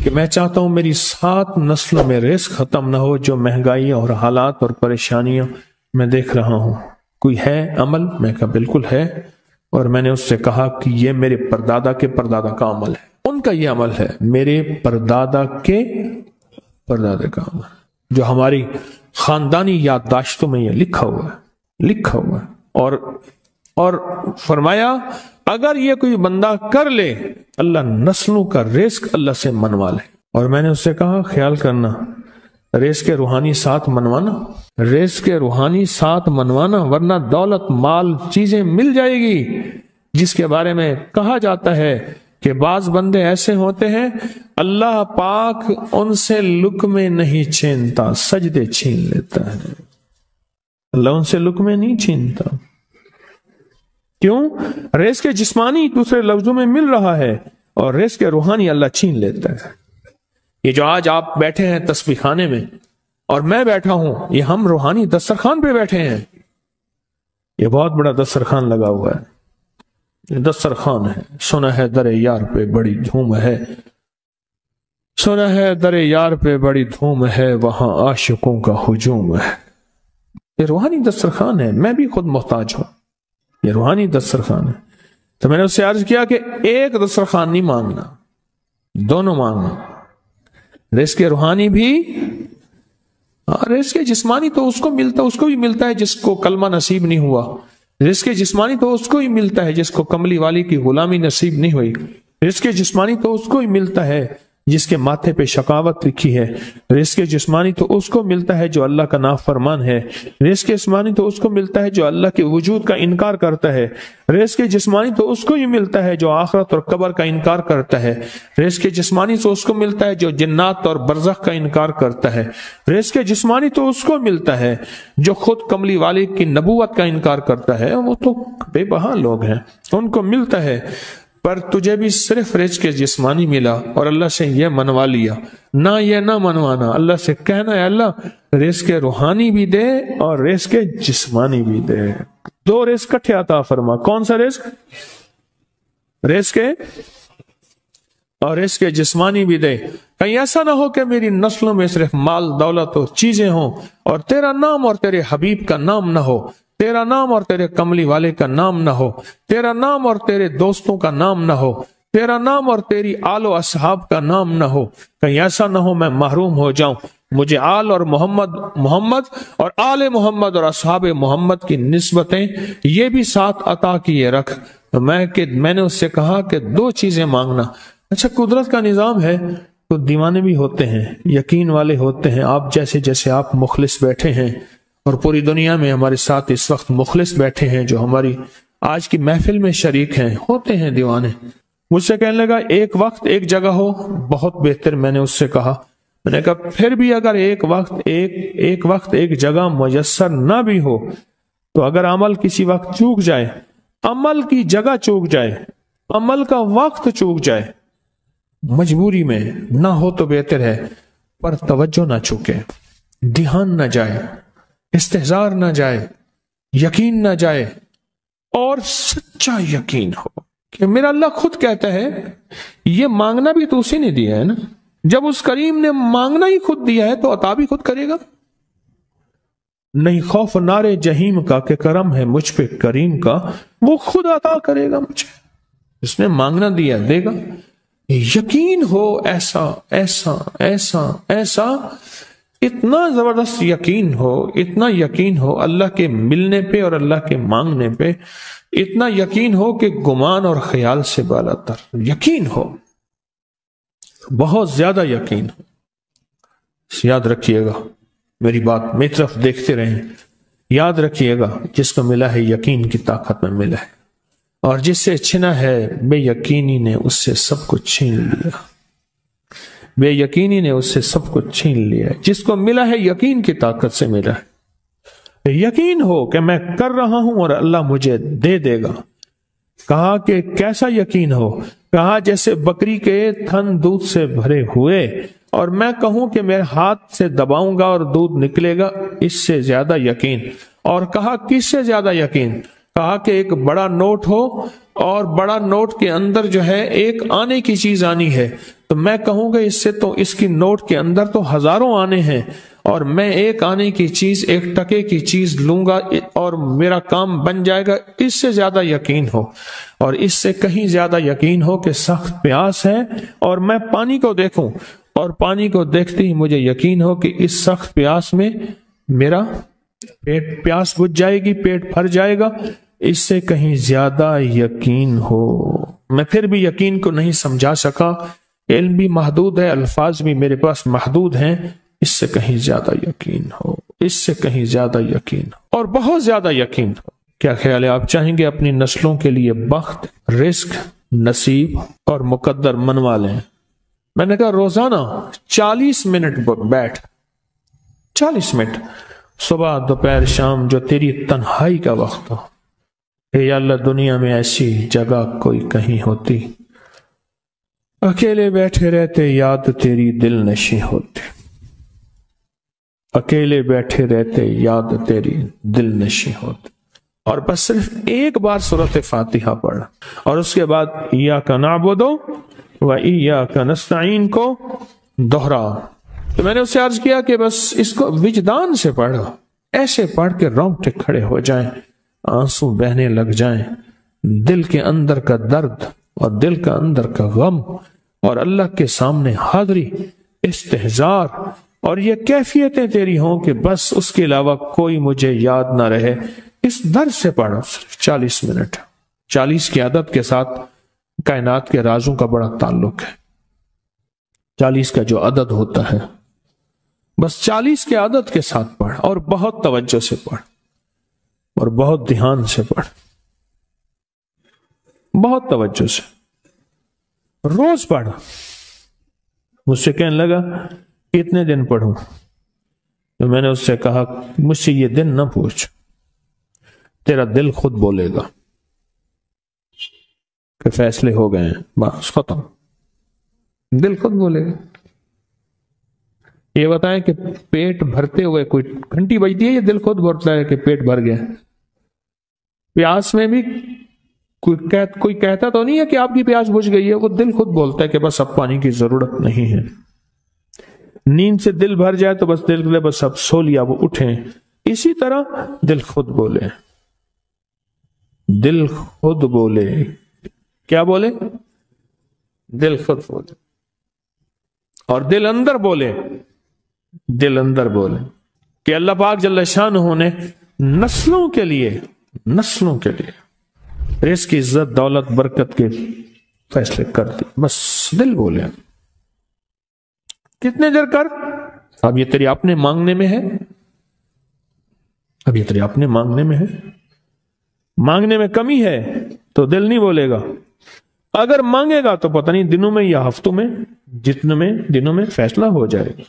کہ میں چاہتا ہوں میری 7 نسلوں میں رزق ختم نہ ہو جو مہنگائی اور حالات اور پریشانیاں میں دیکھ رہا ہوں۔ کوئی ہے عمل؟ میں کہا بالکل ہے، اور میں نے اس سے کہا کہ یہ میرے پردادا کے پردادا کا عمل ہے، ان کا یہ عمل ہے، میرے پردادا کے پردادا کا عمل، جو ہماری خاندانی یادداشتوں میں یہ لکھا ہوا ہے، اور فرمایا اگر یہ کوئی بندہ کر لے اللہ نسلوں کا رزق اللہ سے منوا لے۔ اور میں نے اس سے کہا خیال کرنا، رزق روحانی ساتھ منوانا، ورنہ دولت مال چیزیں مل جائے گی، جس کے بارے میں کہا جاتا ہے کہ بعض بندے ایسے ہوتے ہیں اللہ پاک ان سے لقمے نہیں چھینتا، سجدے چھین لیتا ہے۔ اللہ ان سے لقمے نہیں چھینتا، کیوں؟ رزق جسمانی دوسرے لفظوں میں مل رہا ہے، اور رزق روحانی اللہ چھین لیتا ہے۔ یہ جو آج آپ بیٹھے ہیں تسبیح خانے میں اور میں بیٹھا ہوں، یہ ہم روحانی دسترخوان پہ بیٹھے ہیں۔ یہ بہت بڑا دسترخوان لگا ہوا ہے، یہ دسترخوان ہے۔ سنا ہے در یار پہ بڑی دھوم ہے، سنا ہے در یار پہ بڑی دھوم ہے، وہاں عاشقوں کا ہجوم ہے۔ یہ روحانی دسترخوان ہے، میں بھی خود محتاج ہوں، یہ روحانی دسترخوان ہے۔ تو میں نے اس سے عرض کیا کہ ایک دسترخوان نہیں مانگنا، دونوں مانگنا، رزق روحانی بھی، رزق جسمانی تو اس کو بھی ملتا ہے جس کو کلمہ نصیب نہیں ہوا، رزق جسمانی تو اس کو ہی ملتا ہے جس کو کملی والی کی غلامی نصیب نہیں ہوئی، رزق جسمانی تو اس کو ہی ملتا ہے جس کے ماتھے پہ شقاوت لکھی ہے، رزق جسمانی تو اس کو ملتا ہے جو اللہ کا نافرمان ہے، رزق جسمانی تو اس کو ملتا ہے جو اللہ کے وجود کا انکار کرتا ہے، رزق جسمانی تو اس کو ہی ملتا ہے جو آخرت اور قبر کا انکار کرتا ہے، رزق جسمانی تو اس کو ملتا ہے جو جنات اور برزخ کا انکار کرتا ہے، رزق جسمانی تو اس کو ملتا ہے جو خود کملی والے کی نبوت کا انکار کرتا ہے، وہ تو بے بہا لوگ ہیں، ان کو ملتا ہے۔ پر تجھے بھی صرف رزق جسمانی ملا اور اللہ سے یہ منوا لیا، نہ یہ نہ منوانا، اللہ سے کہنا ہے اللہ رزق روحانی بھی دے اور رزق جسمانی بھی دے، 2 رزق کٹھے عطا فرما۔ کون سا رزق؟ رزق اور رزق جسمانی بھی دے۔ کہیں ایسا نہ ہو کہ میری نسلوں میں صرف مال دولت اور چیزیں ہوں اور تیرا نام اور تیرے حبیب کا نام نہ ہو، تیرا نام اور تیرے کملی والے کا نام نہ ہو، تیرا نام اور تیرے دوستوں کا نام نہ ہو، تیرا نام اور تیری آل و اصحاب کا نام نہ ہو۔ کہیں ایسا نہ ہو میں محروم ہو جاؤں، مجھے آل اور محمد اور آل محمد اور اصحاب محمد کی نسبتیں یہ بھی ساتھ عطا کیے رکھ۔ میں نے اس سے کہا کہ 2 چیزیں مانگنا۔ اچھا قدرت کا نظام ہے تو دیوانے بھی ہوتے ہیں، یقین والے ہوتے ہیں، آپ جیسے آپ مخلص بیٹھے ہیں، اور پوری دنیا میں ہمارے ساتھ اس وقت مخلص بیٹھے ہیں جو ہماری آج کی محفل میں شریک ہیں، ہوتے ہیں دیوانے۔ مجھ سے کہنے لگا ایک وقت ایک جگہ ہو بہت بہتر۔ میں نے اس سے کہا، میں نے کہا پھر بھی اگر ایک وقت ایک جگہ میسر نہ بھی ہو تو اگر عمل کسی وقت چوک جائے، عمل کی جگہ چوک جائے، عمل کا وقت چوک جائے، مجبوری میں نہ ہو تو بہتر ہے، پر توجہ نہ چوکے، دھیان نہ جائے، استحضار نہ جائے، یقین نہ جائے، اور سچا یقین ہو کہ میرا اللہ خود کہتا ہے یہ مانگنا بھی تو اسی نے دیا ہے نا، جب اس کریم نے مانگنا ہی خود دیا ہے تو عطا بھی خود کرے گا۔ نہیں خوف نارے جہیم کا کہ کرم ہے مجھ پہ کریم کا، وہ خود عطا کرے گا مجھے، اس نے مانگنا دیا دے گا۔ یقین ہو ایسا ایسا ایسا ایسا، اتنا زبردست یقین ہو، اتنا یقین ہو اللہ کے ملنے پہ اور اللہ کے مانگنے پہ، اتنا یقین ہو کہ گمان اور خیال سے بالا تر یقین ہو، بہت زیادہ یقین ہو۔ یاد رکھیے گا میری بات، میری طرف دیکھتے رہیں، یاد رکھیے گا جس کو ملا ہے یقین کی طاقت میں ملا ہے، اور جس سے چھنا ہے بے یقینی نے اس سے سب کچھ چھین لیا، بے یقینی نے اس سے سب کچھ چھین لیا ہے۔ جس کو ملا ہے یقین کی طاقت سے ملا ہے، یقین ہو کہ میں کر رہا ہوں اور اللہ مجھے دے دے گا۔ کہا کہ کیسا یقین ہو؟ کہا جیسے بکری کے تھن دودھ سے بھرے ہوئے اور میں کہوں کہ میرے ہاتھ سے دباؤں گا اور دودھ نکلے گا، اس سے زیادہ یقین۔ اور کہا کس سے زیادہ یقین؟ کہا کہ ایک بڑا نوٹ ہو اور بڑا نوٹ کے اندر جو ہے ایک آنے کی چیز آنی ہے، تو میں کہوں گا اس سے تو اس کی نوٹ کے اندر تو ہزاروں آنے ہیں، اور میں ایک آنے کی چیز، ایک ٹکے کی چیز لوں گا اور میرا کام بن جائے گا۔ اس سے زیادہ یقین ہو، اور اس سے کہیں زیادہ یقین ہو کہ سخت پیاس ہے اور میں پانی کو دیکھوں، اور پانی کو دیکھتے ہی مجھے یقین ہو کہ اس سخت پیاس میں میرا پیاس بجھ جائے گی، پیٹ بھر جائے گا، اس سے کہیں زیادہ یقین ہو۔ میں پھر بھی یقین کو نہیں سمجھا سکا، علم بھی محدود ہے، الفاظ بھی میرے پاس محدود ہیں، اس سے کہیں زیادہ یقین ہو، اس سے کہیں زیادہ یقین ہو، اور بہت زیادہ یقین ہو۔ کیا خیال ہے؟ آپ چاہیں گے اپنی نسلوں کے لیے بخت، رزق، نصیب اور مقدر منوا لیں؟ میں نے کہا روزانہ 40 منٹ بیٹھ، 40 منٹ صبح دوپہر شام، جو تیری تنہائی کا وقت ہو، کہ یا اللہ دنیا میں ایسی جگہ کوئی کہیں ہوتی، اکیلے بیٹھے رہتے یاد تیری دل نشیں ہوتی، اکیلے بیٹھے رہتے یاد تیری دل نشیں ہوتی، اور بس صرف ایک بار سورۃ فاتحہ پڑھ، اور اس کے بعد ایاک نعبد و ایاک نستعین کو دوہرا۔ تو میں نے اس سے عرض کیا کہ بس اس کو وجدان سے پڑھو، ایسے پڑھ کے رونگٹے کھڑے ہو جائیں، آنسو بہنے لگ جائیں، دل کے اندر کا درد اور دل کا اندر کا غم اور اللہ کے سامنے حاضری، استحضار، اور یہ کیفیتیں تیری ہوں کہ بس اس کے علاوہ کوئی مجھے یاد نہ رہے۔ اس درد سے پڑھو، صرف 40 منٹ۔ 40 کی عدد کے ساتھ کائنات کے رازوں کا بڑا تعلق ہے۔ 40 کا جو عدد ہوتا ہے، بس 40 کے عدد کے ساتھ پڑھ، اور بہت توجہ سے پڑھ، اور بہت دھیان سے پڑھ، بہت توجہ سے، روز پڑھ۔ مجھ سے کہنے لگا کتنے دن پڑھوں؟ تو میں نے اس سے کہا مجھ سے یہ دن نہ پوچھ، تیرا دل خود بولے گا کہ فیصلے ہو گئے ہیں، بس ختم، دل خود بولے گا۔ یہ بتائیں کہ پیٹ بھرتے ہوئے کوئی گھنٹی بجتی ہے، یہ دل خود بولتا ہے کہ پیٹ بھر گیا؟ پیاس میں بھی کوئی کہتا تو نہیں ہے کہ آپ کی پیاس بجھ گئی ہے، وہ دل خود بولتا ہے کہ بس اب پانی کی ضرورت نہیں ہے۔ نیند سے دل بھر جائے تو بس دل بس اب سو لیا، وہ اٹھیں۔ اسی طرح دل خود بولے، دل خود بولے، کیا بولے؟ دل خود بولے، اور دل اندر بولے، دل اندر بولے کہ اللہ پاک جل شانہ نے نسلوں کے لیے رزق، عزت، دولت، برکت کے فیصلے کر دی، بس دل بولے۔ کتنے دیر کر؟ اب یہ تیری اپنے مانگنے میں ہے، اب یہ تیری اپنے مانگنے میں ہے۔ مانگنے میں کمی ہے تو دل نہیں بولے گا، اگر مانگے گا تو پتہ نہیں دنوں میں یا ہفتوں میں، جتنے میں دنوں میں فیصلہ ہو جائے گا۔